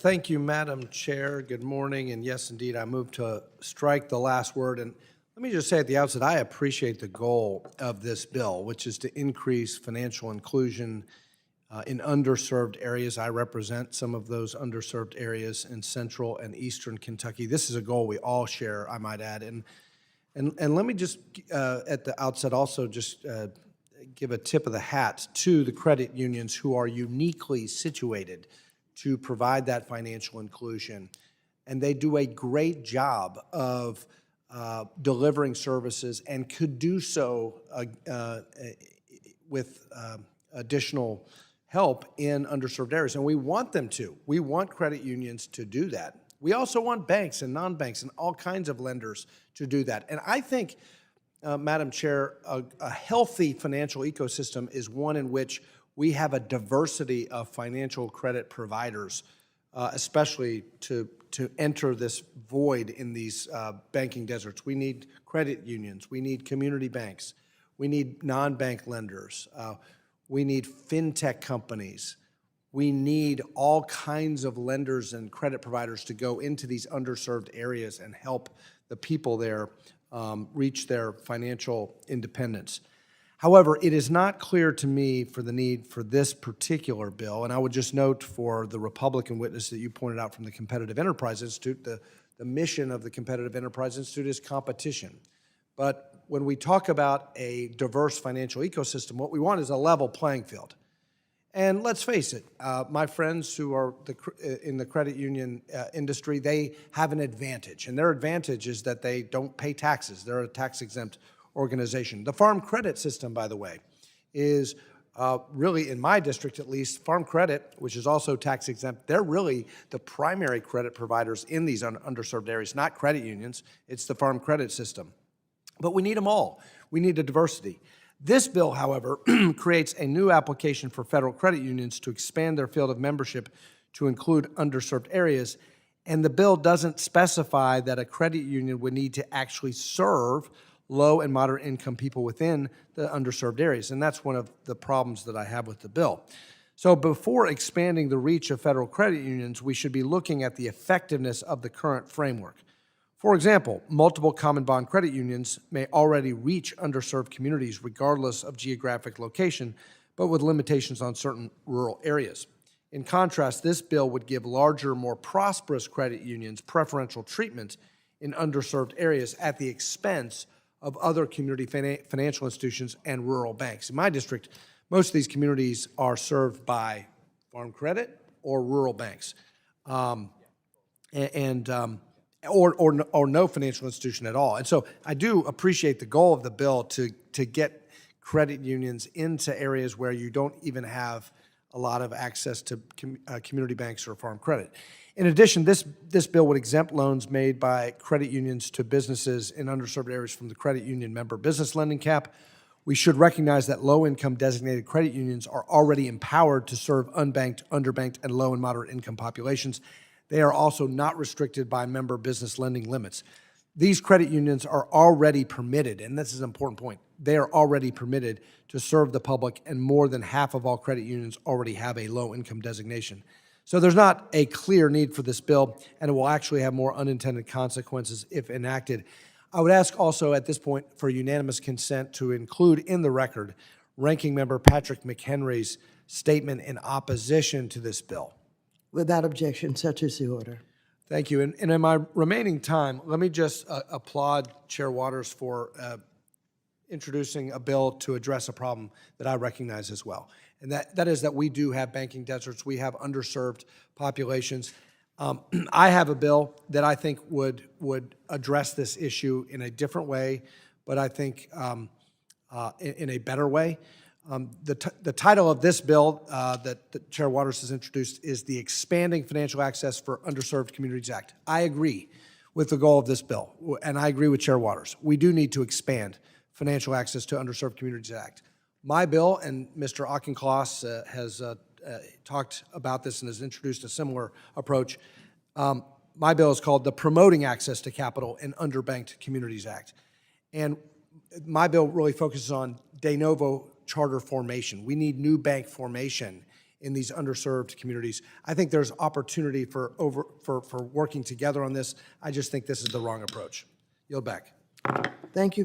Thank you, Madam Chair. Good morning. And yes, indeed, I move to strike the last word. And let me just say at the outset, I appreciate the goal of this bill, which is to increase financial inclusion in underserved areas. I represent some of those underserved areas in central and eastern Kentucky. This is a goal we all share, I might add. And let me just, at the outset, also just give a tip of the hat to the credit unions who are uniquely situated to provide that financial inclusion. And they do a great job of delivering services and could do so with additional help in underserved areas. And we want them to. We want credit unions to do that. We also want banks and non-banks and all kinds of lenders to do that. And I think, Madam Chair, a healthy financial ecosystem is one in which we have a diversity of financial credit providers, especially to enter this void in these banking deserts. We need credit unions. We need community banks. We need non-bank lenders. We need fintech companies. We need all kinds of lenders and credit providers to go into these underserved areas and help the people there reach their financial independence. However, it is not clear to me for the need for this particular bill, and I would just note for the Republican witness that you pointed out from the Competitive Enterprise Institute, the mission of the Competitive Enterprise Institute is competition. But when we talk about a diverse financial ecosystem, what we want is a level playing field. And let's face it, my friends who are in the credit union industry, they have an advantage. And their advantage is that they don't pay taxes. They're a tax-exempt organization. The Farm Credit system, by the way, is really, in my district at least, Farm Credit, which is also tax-exempt, they're really the primary credit providers in these underserved areas, not credit unions. It's the Farm Credit system. But we need them all. We need a diversity. This bill, however, creates a new application for federal credit unions to expand their field of membership to include underserved areas, and the bill doesn't specify that a credit union would need to actually serve low and moderate income people within the underserved areas, and that's one of the problems that I have with the bill. So before expanding the reach of federal credit unions, we should be looking at the effectiveness of the current framework. For example, multiple common bond credit unions may already reach underserved communities regardless of geographic location, but with limitations on certain rural areas. In contrast, this bill would give larger, more prosperous credit unions preferential treatment in underserved areas at the expense of other community financial institutions and rural banks. In my district, most of these communities are served by Farm Credit or rural banks. Or no financial institution at all. And so I do appreciate the goal of the bill to get credit unions into areas where you don't even have a lot of access to community banks or farm credit. In addition, this bill would exempt loans made by credit unions to businesses in underserved areas from the credit union member business lending cap. We should recognize that low-income designated credit unions are already empowered to serve unbanked, underbanked, and low and moderate income populations. They are also not restricted by member business lending limits. These credit unions are already permitted, and this is an important point, they are already permitted to serve the public, and more than half of all credit unions already have a low-income designation. So there's not a clear need for this bill, and it will actually have more unintended consequences if enacted. I would ask also at this point for unanimous consent to include in the record Ranking Member Patrick McHenry's statement in opposition to this bill. Without objection, such is the order. Thank you. And in my remaining time, let me just applaud Chair Waters for introducing a bill to address a problem that I recognize as well. And that is that we do have banking deserts. We have underserved populations. I have a bill that I think would address this issue in a different way, but I think in a better way. The title of this bill that Chair Waters has introduced is the Expanding Financial Access for Underserved Communities Act. I agree with the goal of this bill, and I agree with Chair Waters. We do need to expand financial access to Underserved Communities Act. My bill, and Mr. Auchincloss has talked about this and has introduced a similar approach. My bill is called the Promoting Access to Capital in Underbanked Communities Act. And my bill really focuses on de novo charter formation. We need new bank formation in these underserved communities. I think there's opportunity for working together on this. I just think this is the wrong approach. Yield back. Thank you.